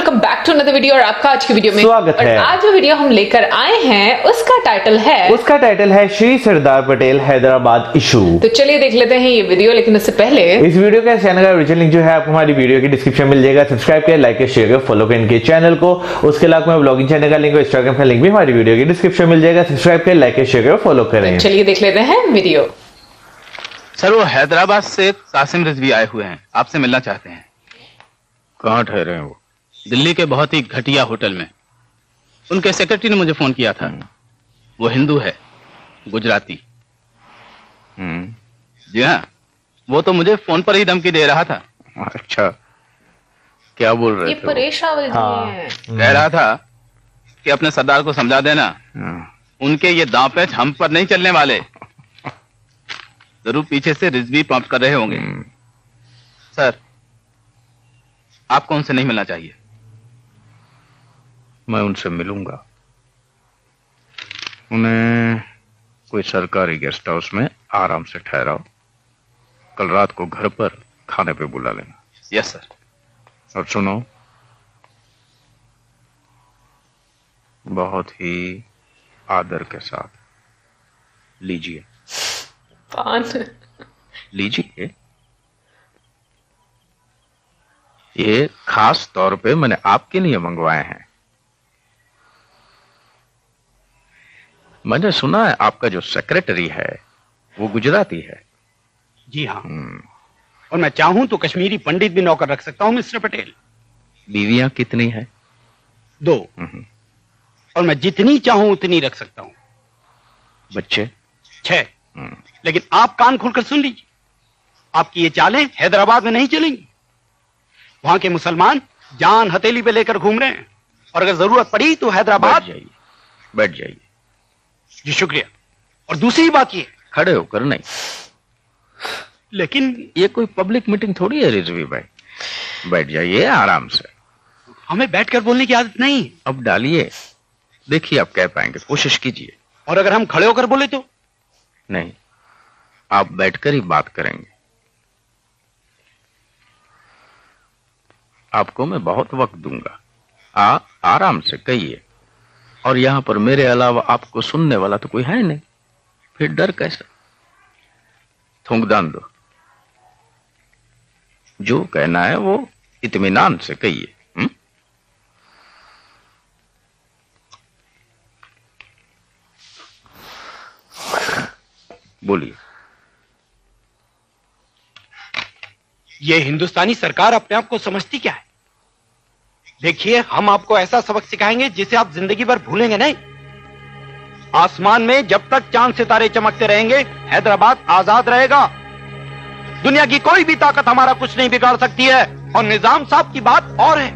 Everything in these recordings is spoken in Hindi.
Welcome back to another video और आपका आज की वीडियो में स्वागत है। आज जो वीडियो हम लेकर आए हैं उसका टाइटल है श्री सरदार पटेल हैदराबाद इशू। तो चलिए देख लेते हैं ये वीडियो, लेकिन उससे पहले इस वीडियो के चैनल का ओरिजिनल लिंक जो है आपको हमारी वीडियो की डिस्क्रिप्शन में मिल जाएगा। सब्सक्राइब करें, लाइक करें, शेयर करें, फॉलो करें इनके चैनल को। उसके अलावा ब्लॉगिंग चैनल का लिंक और इंस्टाग्राम का लिंक भी हमारी वीडियो की डिस्क्रिप्शन में मिल जाएगा। सब्सक्राइब करें, लाइक करें, शेयर करें, फॉलो करें। चलिए देख लेते हैं वीडियो। सर वो हैदराबाद से कासिम रिजवी आए हुए हैं, आपसे मिलना चाहते हैं। कहाँ ठहरे हैं वो? दिल्ली के बहुत ही घटिया होटल में। उनके सेक्रेटरी ने मुझे फोन किया था। वो हिंदू है, गुजराती। जी हाँ, वो तो मुझे फोन पर ही धमकी दे रहा था। अच्छा, क्या बोल रहे ये थे? परेश रावल जी हैं। कह रहा था कि अपने सरदार को समझा देना, उनके ये दांव पेच हम पर नहीं चलने वाले। जरूर पीछे से रिजवी पंप कर रहे होंगे। सर, आपको उनसे नहीं मिलना चाहिए। मैं उनसे मिलूंगा। उन्हें कोई सरकारी गेस्ट हाउस में आराम से ठहराओ। कल रात को घर पर खाने पे बुला लेना। Yes sir. और सुनो, बहुत ही आदर के साथ लीजिए। पान लीजिए। ये खास तौर पे मैंने आपके लिए मंगवाए हैं। मैंने सुना है आपका जो सेक्रेटरी है वो गुजराती है। जी हाँ, और मैं चाहूं तो कश्मीरी पंडित भी नौकर रख सकता हूं मिस्टर पटेल। बीवियां कितनी है? 2। और मैं जितनी चाहूं उतनी रख सकता हूं। बच्चे? 6। लेकिन आप कान खोलकर सुन लीजिए, आपकी ये चालें हैदराबाद में नहीं चलेंगी। वहां के मुसलमान जान हथेली पे लेकर घूम रहे हैं, और अगर जरूरत पड़ी तो हैदराबाद। बैठ जाइए। जी शुक्रिया। और दूसरी बात ये, खड़े होकर नहीं। लेकिन ये कोई पब्लिक मीटिंग थोड़ी है रिजवी भाई। बैठ जाइए आराम से। हमें बैठकर बोलने की आदत नहीं। अब डालिए, देखिए आप कह पाएंगे, कोशिश कीजिए। और अगर हम खड़े होकर बोले तो? नहीं, आप बैठकर ही बात करेंगे। आपको मैं बहुत वक्त दूंगा। आराम से कहिए। और यहां पर मेरे अलावा आपको सुनने वाला तो कोई है नहीं, फिर डर कैसा? थूंकदान दो। जो कहना है वो इत्मीनान से कहिए। बोलिए। ये हिंदुस्तानी सरकार अपने आप को समझती क्या है? देखिए, हम आपको ऐसा सबक सिखाएंगे जिसे आप जिंदगी भर भूलेंगे नहीं। आसमान में जब तक चांद सितारे चमकते रहेंगे, हैदराबाद आजाद रहेगा। दुनिया की कोई भी ताकत हमारा कुछ नहीं बिगाड़ सकती है। और निजाम साहब की बात और है,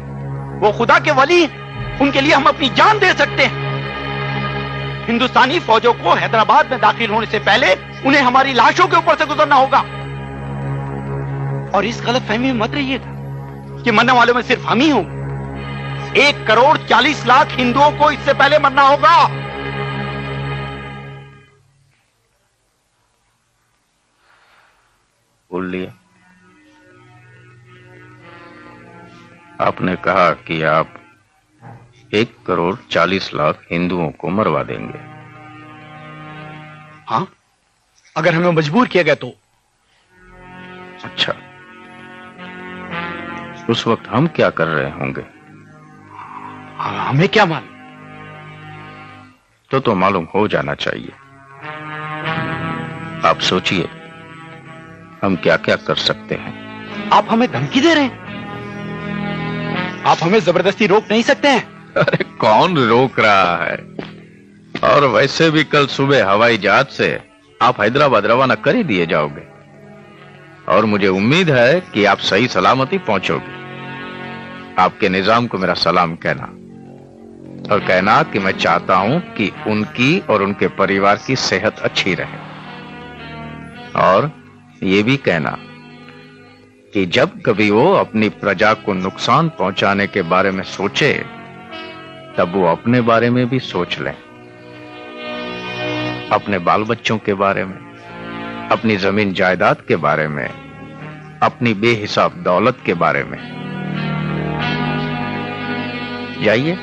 वो खुदा के वली हैं, उनके लिए हम अपनी जान दे सकते हैं। हिंदुस्तानी फौजों को हैदराबाद में दाखिल होने से पहले उन्हें हमारी लाशों के ऊपर से गुजरना होगा। और इस गलतफहमी में मत रहिएगा कि मरने वालों में सिर्फ हम ही होंगे। 1,40,00,000 हिंदुओं को इससे पहले मरना होगा। बोल लिया। आपने कहा कि आप 1,40,00,000 हिंदुओं को मरवा देंगे। हाँ, अगर हमें मजबूर किया गया तो। अच्छा, उस वक्त हम क्या कर रहे होंगे? हमें क्या मालूम? तो मालूम हो जाना चाहिए। आप सोचिए, हम क्या क्या कर सकते हैं। आप हमें धमकी दे रहे हैं? आप हमें जबरदस्ती रोक नहीं सकते हैं। अरे कौन रोक रहा है? और वैसे भी कल सुबह हवाई जहाज से आप हैदराबाद रवाना कर ही दिए जाओगे। और मुझे उम्मीद है कि आप सही सलामती पहुंचोगे। आपके निजाम को मेरा सलाम कहना, और कहना कि मैं चाहता हूं कि उनकी और उनके परिवार की सेहत अच्छी रहे। और ये भी कहना कि जब कभी वो अपनी प्रजा को नुकसान पहुंचाने के बारे में सोचे, तब वो अपने बारे में भी सोच लें। अपने बाल बच्चों के बारे में, अपनी जमीन जायदाद के बारे में, अपनी बेहिसाब दौलत के बारे में। जाइए।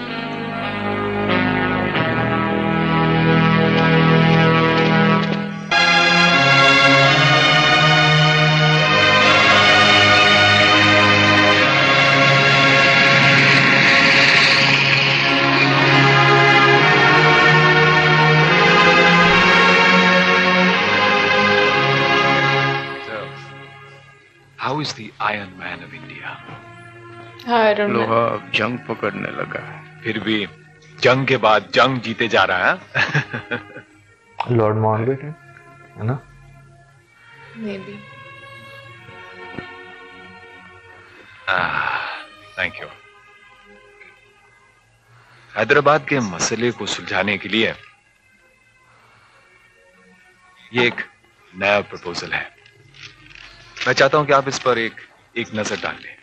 How is the Iron Man of India? I don't know. लोहा अब जंग पकड़ने लगा है। फिर भी जंग के बाद जंग जीते जा रहा है। लॉर्ड माउंटबेटन है ना? Maybe. Thank you. हैदराबाद के मसले को सुलझाने के लिए ये एक नया प्रपोजल है। मैं चाहता हूं कि आप इस पर एक नजर डाल लें।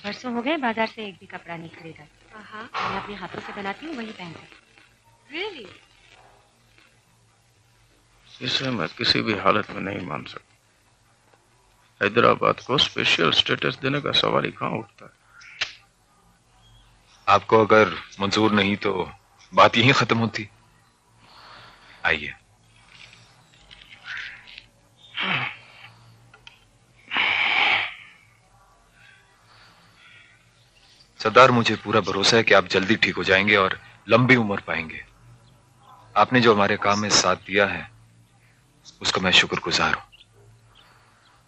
बरसों हो गए बाजार से एक भी कपड़ा नहीं खरीदा। मैं अपने हाथों से बनाती हूँ, वही पहनकर। Really? इसे मैं किसी भी हालत में नहीं मान सकता। हैदराबाद को स्पेशल स्टेटस देने का सवाल ही कहां उठता है। आपको अगर मंजूर नहीं तो बात यहीं खत्म होती। आइए। सरदार, मुझे पूरा भरोसा है कि आप जल्दी ठीक हो जाएंगे और लंबी उम्र पाएंगे। आपने जो हमारे काम में साथ दिया है उसका मैं शुक्रगुजार हूं।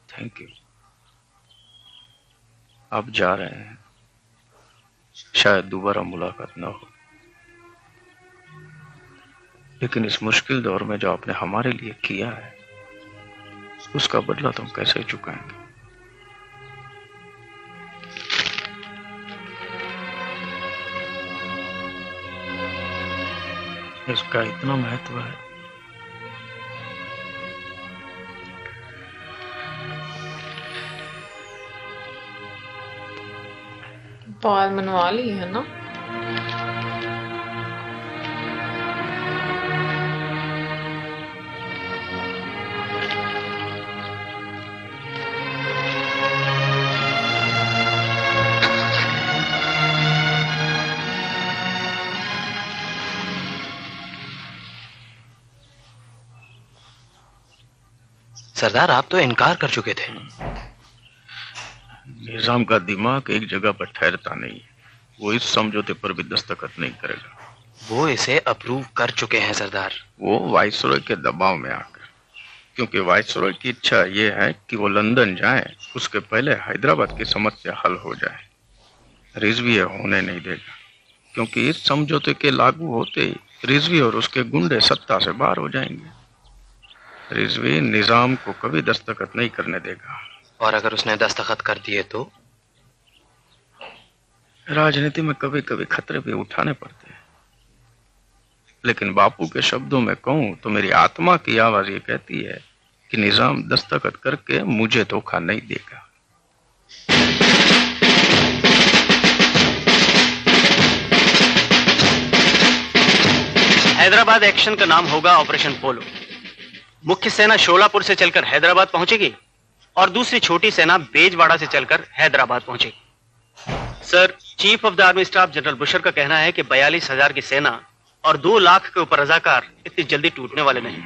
Thank you. आप जा रहे हैं, शायद दोबारा मुलाकात ना हो, लेकिन इस मुश्किल दौर में जो आपने हमारे लिए किया है उसका बदला तुम कैसे चुकाएंगे? इसका इतना महत्व है। बाल मनवा ली है ना? सरदार, आप तो इनकार कर चुके थे। निजाम का दिमाग एक जगह पर ठहरता नहीं है। वो इस समझौते पर भी दस्तखत नहीं करेगा। वो इसे अप्रूव कर चुके हैं सरदार। वो वाइसरॉय के दबाव में आकर, क्योंकि वाइसरॉय की इच्छा ये है कि वो लंदन जाए, उसके पहले हैदराबाद की समस्या हल हो जाए। रिजवी होने नहीं देगा, क्योंकि इस समझौते के लागू होते ही रिजवी और उसके गुंडे सत्ता से बाहर हो जाएंगे। रिजवी निजाम को कभी दस्तखत नहीं करने देगा। और अगर उसने दस्तखत कर दिए तो? राजनीति में कभी कभी खतरे भी उठाने पड़ते हैं, लेकिन बापू के शब्दों में कहूं तो मेरी आत्मा की आवाज ये कहती है कि निजाम दस्तखत करके मुझे धोखा नहीं देगा। हैदराबाद एक्शन का नाम होगा ऑपरेशन पोलो। मुख्य सेना शोलापुर से चलकर हैदराबाद पहुंचेगी और दूसरी छोटी सेना बेजवाड़ा से चलकर हैदराबाद पहुंचेगी। Sir, chief of the army staff general Bushehr का कहना है कि 42,000 की सेना और 2 लाख के ऊपर रजाकार इतनी जल्दी टूटने वाले नहीं।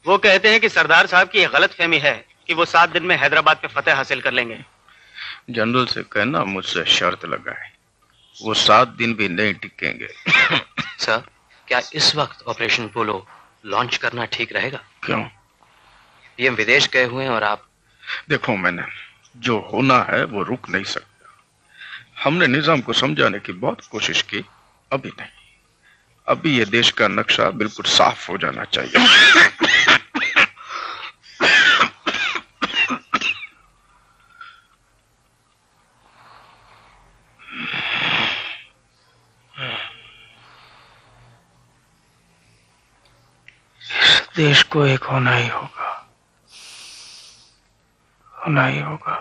वो कहते हैं कि सरदार साहब की यह गलतफहमी है कि वो 7 दिन में हैदराबाद पे फतेह हासिल कर लेंगे। जनरल से कहना मुझसे शर्त लगाए, वो 7 दिन भी नहीं टिकेंगे। सर, क्या इस वक्त ऑपरेशन पोलो लॉन्च करना ठीक रहेगा? क्यों? पीएम विदेश गए हुए हैं और आप। देखो, मैंने जो होना है वो रुक नहीं सकता। हमने निजाम को समझाने की बहुत कोशिश की, अभी नहीं। अभी ये देश का नक्शा बिल्कुल साफ हो जाना चाहिए। देश को एक होना ही होगा, होना ही होगा।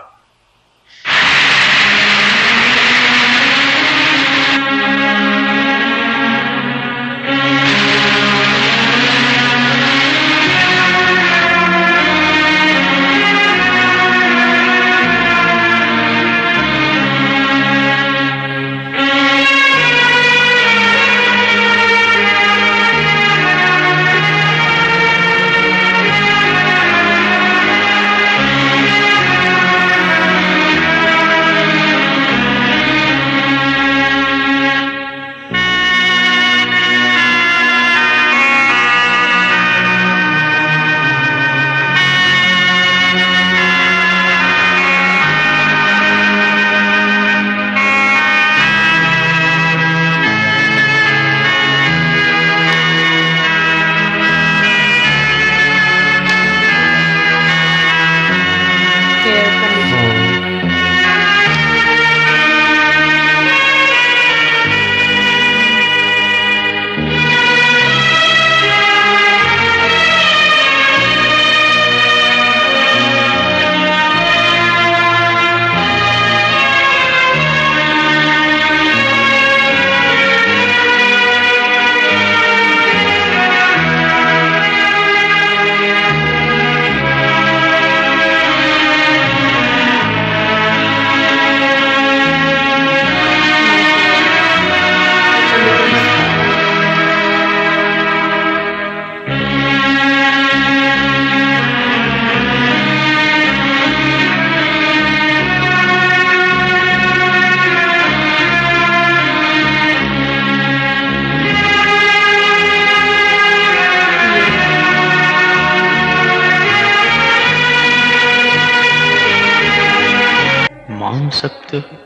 सकते हो,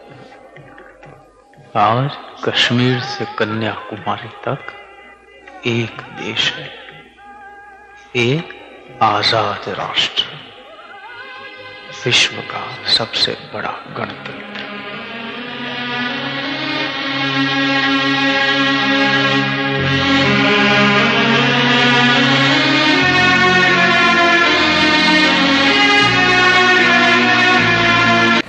आज कश्मीर से कन्याकुमारी तक एक देश है, एक आजाद राष्ट्र, विश्व का सबसे बड़ा गणतंत्र।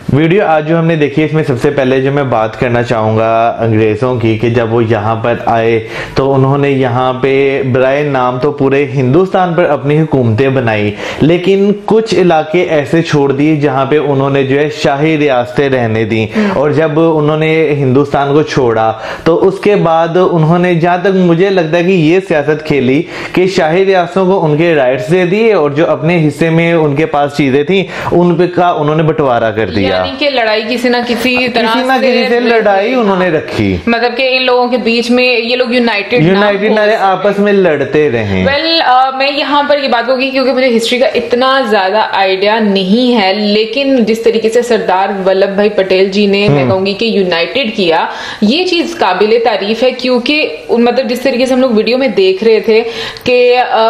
वीडियो आज जो हमने देखी है इसमें सबसे पहले जो मैं बात करना चाहूँगा अंग्रेज़ों की, कि जब वो यहाँ पर आए तो उन्होंने यहाँ पे बराए नाम तो पूरे हिंदुस्तान पर अपनी हुकूमतें बनाई, लेकिन कुछ इलाके ऐसे छोड़ दिए जहाँ पे उन्होंने जो है शाही रियासतें रहने दी। और जब उन्होंने हिंदुस्तान को छोड़ा तो उसके बाद उन्होंने, जहाँ तक मुझे लगता है कि ये सियासत खेली कि शाही रियासतों को उनके राइट्स दे दिए और जो अपने हिस्से में उनके पास चीजें थी उनका उन्होंने बंटवारा कर दिया। कि लड़ाई किसी ना किसी तरह से लड़ाई उन्होंने रखी, मतलब कि इन लोगों के बीच में ये लोग यूनाइटेड आपस में लड़ते रहे। मैं यहाँ पर ये बात कहूंगी क्योंकि मुझे हिस्ट्री का इतना ज्यादा आइडिया नहीं है, लेकिन जिस तरीके से सरदार वल्लभ भाई पटेल जी ने, मैं कहूंगी कि यूनाइटेड किया, ये चीज काबिले तारीफ है। क्योंकि मतलब जिस तरीके से हम लोग वीडियो में देख रहे थे कि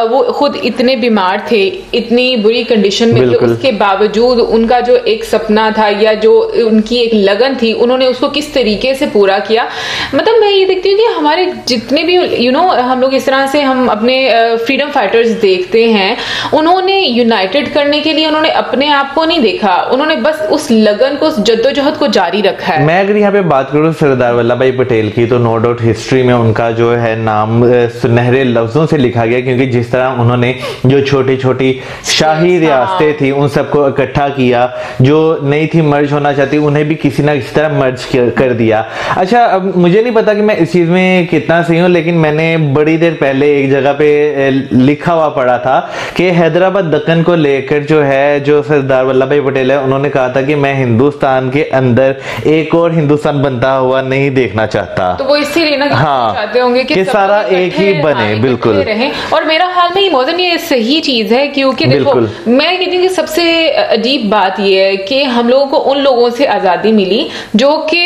वो खुद इतने बीमार थे, इतनी बुरी कंडीशन में थे, उसके बावजूद उनका जो एक सपना था या जो उनकी एक लगन थी, उन्होंने उसको किस तरीके से पूरा किया। मतलब मैं ये देखती हूँ कि हमारे जितने भी हम लोग इस तरह से हम अपने फ्रीडम फाइटर्स देखते हैं, उन्होंने यूनाइटेड करने के लिए उन्होंने अपने आप को नहीं देखा, उन्होंने बस उस लगन को, उस जद्दोजहद को जारी रखा है। मैं अगर यहाँ पे बात करूँ सरदार वल्लभ भाई पटेल की, तो नो डाउट हिस्ट्री में उनका जो है नाम सुनहरे लफ्जों से लिखा गया, क्योंकि जिस तरह उन्होंने जो छोटी छोटी शाही रियासतें थी उन सबको इकट्ठा किया, जो नहीं थी मर्ज होना चाहती उन्हें भी किसी ना किसी तरह मर्ज कर दिया। अच्छा, अब मुझे नहीं पता कि मैं इस चीज में कितना सही हूँ, लेकिन मैंने बड़ी देर पहले एक जगह पे लिखा हुआ पढ़ा था कि हैदराबाद दक्कन को लेकर जो है, जो सरदार वल्लभ भाई पटेल है, उन्होंने कहा था कि मैं हिंदुस्तान के अंदर एक और हिंदुस्तान बनता हुआ नहीं देखना चाहता। तो वो इसीलिए ना चाहते होंगे कि सारा एक ही बने, बिल्कुल रहे। और मेरा ख्याल में मौजूद ये सही चीज है, क्योंकि देखो मैं कहती हूँ कि सबसे अजीब बात यह है कि हम लोगों को उन लोगों से आजादी मिली जो कि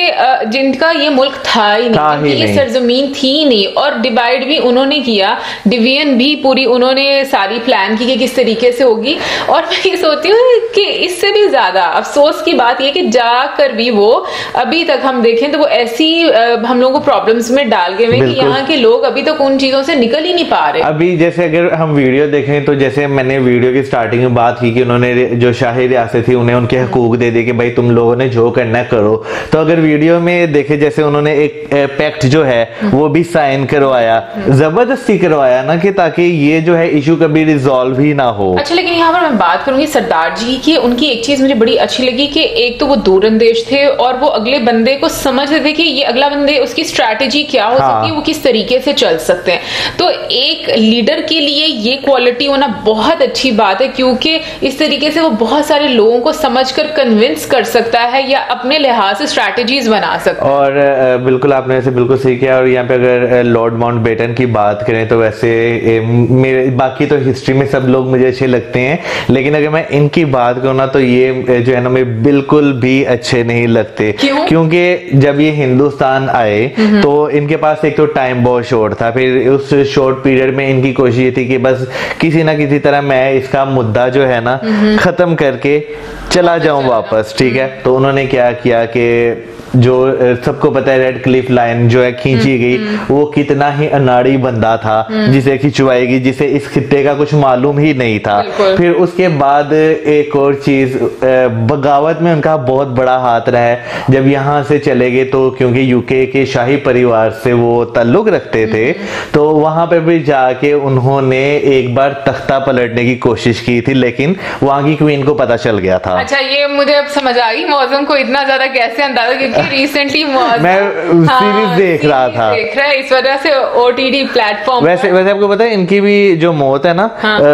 जिनका ये मुल्क था ही नहीं, ये सरजमीन थी नहीं, और डिवाइड भी उन्होंने किया, डिवीजन भी पूरी उन्होंने सारी प्लान की कि किस तरीके से होगी। और मैं ये सोचती हूँ कि इससे भी ज्यादा अफसोस की बात यह कि जाकर भी वो अभी तक हम देखें तो वो ऐसी हम लोगों को प्रॉब्लम्स में डाल गए हैं कि यहाँ के लोग अभी तक उन चीजों से निकल ही नहीं पा रहे। अभी जैसे अगर हम वीडियो देखें तो जैसे मैंने वीडियो की स्टार्टिंग में बात की कि उन्होंने जो शाही रियासत थी उन्हें उनके हकूक दे दिए कि भाई तुम लोगों ने जो करना करो। तो अगर वीडियो में देखे जैसे उन्होंने एक पैक्ट जो है वो भी साइन करवाया, जबरदस्ती करवाया ना, कि ताकि ये जो है इशू कभी रिजॉल्व ही ना हो। अच्छा, लेकिन यहाँ पर मैं बात करूंगी सरदार जी की, उनकी एक चीज मुझे बड़ी अच्छी लगी कि एक तो वो दूरंदेश थे और वो अगले बंदे को समझते थे कि ये अगला बंदे उसकी स्ट्रैटेजी क्या हो सकती है, वो किस तरीके से चल सकते हैं। तो एक लीडर के लिए ये क्वालिटी होना बहुत अच्छी बात है, क्योंकि इस तरीके से वो बहुत सारे लोगों को समझकर कन्विंस कर सकता है या अपने लिहाज से स्ट्रैटेजीज बना सकता है। और बिल्कुल आपने ऐसे बिल्कुल सही किया। और यहाँ पे अगर लॉर्ड माउंटबेटन की बात करें तो वैसे मेरे बाकी तो हिस्ट्री में सब लोग मुझे अच्छे लगते हैं, लेकिन अगर मैं इनकी बात करूँ ना तो ये जो है ना मुझे बिल्कुल भी अच्छे नहीं लगते। क्योंकि जब ये हिंदुस्तान आए तो इनके पास एक तो टाइम बहुत शॉर्ट था, फिर उस शॉर्ट पीरियड में इनकी कोशिश ये थी कि बस किसी ना किसी तरह मैं इसका मुद्दा जो है ना खत्म करके चला जाऊं वापस, ठीक है। तो उन्होंने क्या किया कि जो सबको पता है रेड क्लिफ लाइन जो है खींची गई, वो कितना ही अनाड़ी बंदा था जिसे खिंचवाएगी, जिसे इस खित्ते का कुछ मालूम ही नहीं था। फिर उसके बाद एक और चीज, बगावत में उनका बहुत बड़ा हाथ रहा है। जब यहाँ से चले गए तो क्योंकि यूके के शाही परिवार से वो ताल्लुक रखते थे, तो वहां पर भी जाके उन्होंने एक बार तख्ता पलटने की कोशिश की थी, लेकिन वहां की क्वीन को पता चल गया था। अच्छा, ये मुझे अब समझ आ गई मौसम को इतना ज्यादा कैसे अंदाजा, क्योंकि रिसेंटली मैं सीरीज देख रहा था, देख रहा है इस वजह से OTT प्लेटफॉर्म। वैसे आपको पता है इनकी भी जो मौत है ना,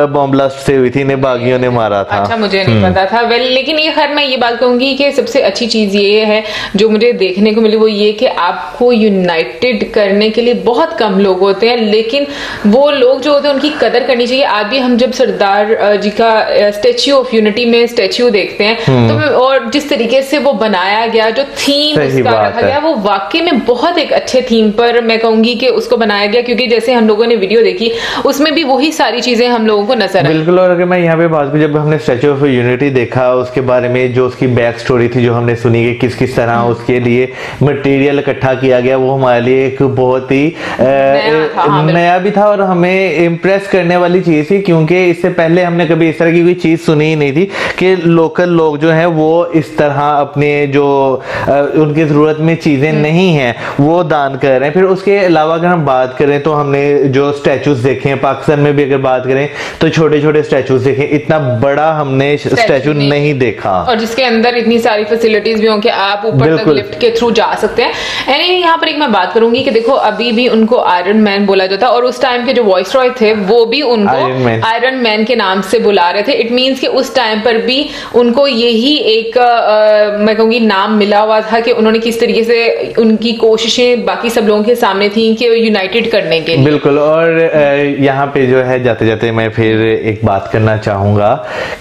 बॉम्ब ब्लास्ट से हुई थी, इन्हें बागियों ने मारा था। अच्छा, मुझे नहीं पता था। वेल, लेकिन ये खैर मैं ये बात कहूंगी कि सबसे अच्छी चीज ये है जो मुझे देखने को मिली, वो ये कि आपको यूनाइटेड करने के लिए बहुत कम लोग होते हैं, लेकिन वो लोग जो होते हैं उनकी कदर करनी चाहिए। आज भी हम जब सरदार जी का स्टैच्यू ऑफ यूनिटी में स्टैच्यू देखते हैं तो और जिस तरीके से वो बनाया गया, जो थीम उसका रखा गया, वो वाकई में बहुत एक अच्छे थीम पर मैं कहूंगी कि उसको बनाया गया, क्योंकि जैसे हम लोगों ने वीडियो देखी उसमें भी वही सारी चीजें हम लोगों को नजर आई। बिल्कुल। और अगर मैं यहाँ पे बात करूं, जब हमने स्टैच्यू ऑफ यूनिटी देखा, उसके बारे में जो उसकी बैक स्टोरी थी जो हमने सुनी कि किस किस तरह उसके लिए मटेरियल इकट्ठा किया गया, वो हमारे लिए एक बहुत ही नया भी था और हमें इम्प्रेस करने वाली चीज थी, क्योंकि इससे पहले हमने कभी इस तरह की कोई चीज सुनी ही नहीं थी कि लोकल लोग जो हैं वो इस तरह अपने जो उनकी जरूरत में चीजें नहीं हैं वो दान कर रहे हैं। फिर उसके अलावा अगर हम बात करें तो हमने जो स्टैचूज देखे हैं, पाकिस्तान में भी अगर बात करें तो छोटे छोटे स्टैचूज देखे, इतना बड़ा हमने स्टैचू नहीं देखा, और जिसके अंदर इतनी सारी फैसिलिटीज भी हों कि आप ऊपर तक लिफ्ट के थ्रू जा सकते हैं। एनीवे, यहाँ पर एक मैं बात करूंगी कि देखो अभी भी उनको आयरन मैन बोला जाता, और उस टाइम के जो वॉइस रॉय थे वो भी उनको आयरन मैन के नाम से बुला रहे थे। इट मीन्स कि उस टाइम पर भी उनको यही एक मैं कहूंगी नाम मिला हुआ था कि उन्होंने किस तरीके से उनकी कोशिशें बाकी सब लोगों के सामने थी कि यूनाइटेड करने के लिए। बिल्कुल। और यहाँ पे जो है जाते जाते मैं फिर एक बात करना चाहूंगा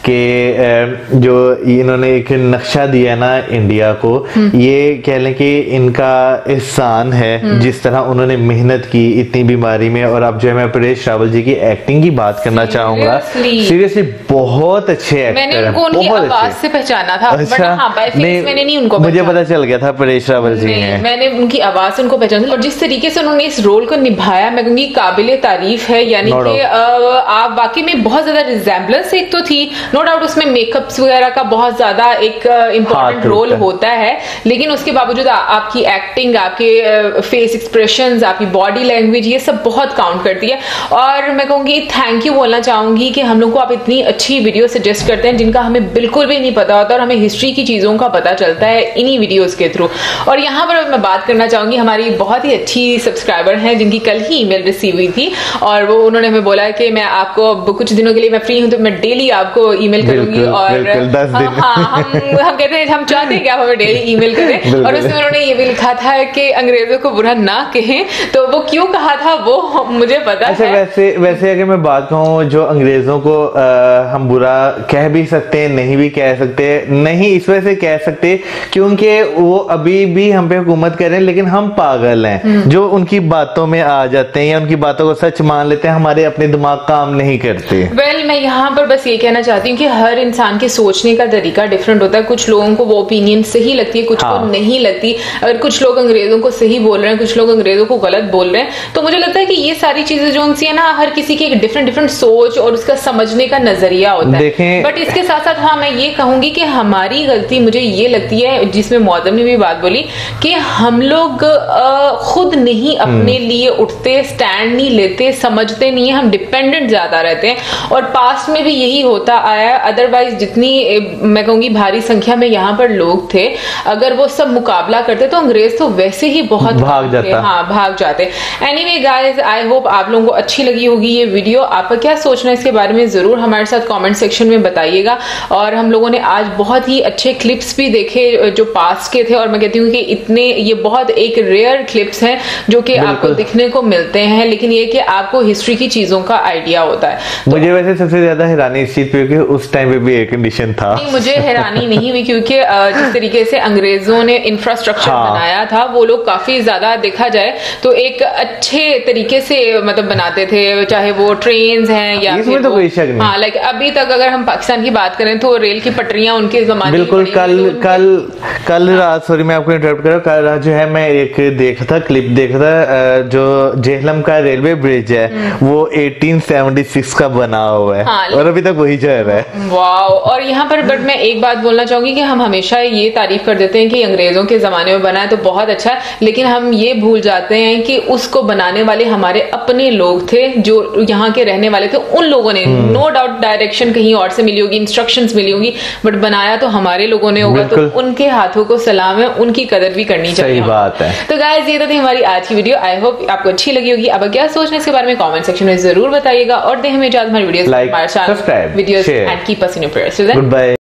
कि जो इन्होंने एक नक्शा दिया ना इंडिया को, ये कह लें कि इनका एहसान है जिस तरह उन्होंने मेहनत की इतनी बीमारी में। और अब जो है मैं परेश रावल जी की एक्टिंग की बात करना चाहूंगा, सीरियसली बहुत अच्छे एक्टर हैं, मैंने उनको उनकी आवाज से पहचाना था। अच्छा, हाँ, नहीं, मैंने नहीं उनको मुझे पता चल गया था परेश रावल जी हैं। मैंने उनकी आवाज से उनको पहचाना, और जिस तरीके से उन्होंने इस रोल को निभाया मैं कहूंगी काबिले तारीफ है। यानी कि आप वाकई में बहुत ज्यादा रिजेम्बलेंस एक तो थी, नो डाउट उसमें मेकअप्स वगैरह का बहुत ज्यादा एक इम्पोर्टेंट रोल होता है, लेकिन उसके बावजूद आपकी एक्टिंग, आपके फेस एक्सप्रेशंस, आपकी बॉडी लैंग्वेज, ये सब बहुत काउंट करती है। और मैं कहूंगी थैंक यू बोलना चाहूंगी कि हम लोग को आप इतनी अच्छी वीडियो सजेस्ट करते हैं जिनका हमें बिल्कुल भी नहीं पता होता, और हमें हिस्ट्री की चीजों का पता चलता है इन्हीं वीडियोस के थ्रू। और यहाँ पर मैं बात करना चाहूंगी, हमारी बहुत ही अच्छी सब्सक्राइबर हैं जिनकी कल ही ईमेल रिसीव हुई थी, और वो उन्होंने हमें बोला कि मैं आपको कुछ दिनों के लिए मैं फ्री हूं तो मैं डेली आपको ईमेल करूंगी। और 10 दिन। हम कहते हैं, हम चाहते हैं कि आप हमें डेली ईमेल करें। और उसमें उन्होंने ये भी लिखा था कि अंग्रेजों को बुरा ना कहें, तो वो क्यों कहा था वो मुझे पता है। वैसे अगर मैं बात कहूँ, जो अंग्रेजों को हम बुरा कह भी सकते हैं, नहीं भी कह सकते, नहीं इस वजह से कह सकते क्योंकि वो अभी भी हम पे हुकूमत कर रहे हैं, लेकिन हम पागल हैं जो उनकी बातों में आ जाते हैं या उनकी बातों को सच मान लेते हैं, हमारे अपने दिमाग काम नहीं करते। मैं यहाँ पर बस ये कहना चाहती हूँ कि हर इंसान के सोचने का तरीका डिफरेंट होता है। कुछ लोगों को वो ओपिनियन सही लगती है, कुछ को नहीं लगती। अगर कुछ लोग अंग्रेजों को सही बोल रहे हैं, कुछ लोग अंग्रेजों को गलत बोल रहे हैं, तो मुझे लगता है कि ये सारी चीजें जो उनसे है ना, हर किसी की एक डिफरेंट सोच और उसका समझने का नजरिया होता है। बट इसके साथ साथ हाँ, मैं ये कहूंगी कि हमारी गलती मुझे ये लगती है, जिसमें मौदम ने भी बात बोली, कि हम लोग खुद नहीं अपने लिए उठते, स्टैंड नहीं लेते, समझते नहीं है, हम डिपेंडेंट ज्यादा रहते हैं। और पास्ट में भी यही होता आया। अदरवाइज जितनी मैं कहूंगी भारी संख्या में यहाँ पर लोग थे, अगर वो सब मुकाबला करते तो अंग्रेज तो वैसे ही बहुत भाग जाते। एनीवे गाइस, आई होप आप लोगों को अच्छी लगी होगी ये वीडियो। आपका क्या सोचना है इसके बारे में जरूर हमारे साथ कमेंट सेक्शन में बताइएगा। और हम लोगों ने आज बहुत ही अच्छे क्लिप्स भी देखे जो पास्ट के थे, और मैं कहती हूँ कि इतने ये बहुत एक रेयर क्लिप्स हैं जो कि आपको दिखने को मिलते हैं, लेकिन ये कि आपको हिस्ट्री की चीजों का आइडिया होता है। मुझे वैसे सबसे ज्यादा हैरानी इस चीज पे कि उस टाइम पे भी एयर कंडीशन था। नहीं, मुझे हैरानी नहीं हुई, क्योंकि जिस तरीके से अंग्रेजों ने इंफ्रास्ट्रक्चर बनाया था, वो लोग काफी ज्यादा देखा जाए तो एक अच्छे तरीके से मतलब बनाते थे, चाहे वो ट्रेन्स हैं या इसमें तो कोई शक नहीं। हाँ, लाइक अभी तक अगर हम पाकिस्तान की बात करें तो रेल की पटरियां उनके जमाने बिल्कुल। कल रात, सॉरी मैं आपको इंटरप्ट कर रहा हूँ, कल रात जो है मैं एक देखा था, क्लिप देखा था, जो जेहलम का रेलवे ब्रिज है वो 1876 का बना हुआ है। हाँ, और अभी तक वही चल रहा है। वाओ। और यहाँ पर बट मैं एक बात बोलना चाहूंगी कि हम हमेशा ये तारीफ कर देते हैं कि अंग्रेजों के जमाने में बना है तो बहुत अच्छा है, लेकिन हम ये भूल जाते हैं कि उसको बनाने वाले हमारे अपने लोग थे जो यहाँ के रहने वाले थे। उन लोगों ने नो डाउट डायरेक्शन कहीं और से मिली होगी, इंस्ट्रक्शंस मिली होगी, बट बनाया तो हमारे लोगों ने होगा, तो उनके हाथों को सलाम काम है उनकी कदर भी करनी चाहिए। सही बात है। तो गाइस ये तो थी हमारी आज की वीडियो। आई होप आपको अच्छी लगी होगी। अब क्या सोचने इसके बारे में कमेंट सेक्शन में जरूर बताइएगा और दे हमें इजाजत हमारी videos, like, subscribe, videos and keep us in your prayers. Good bye.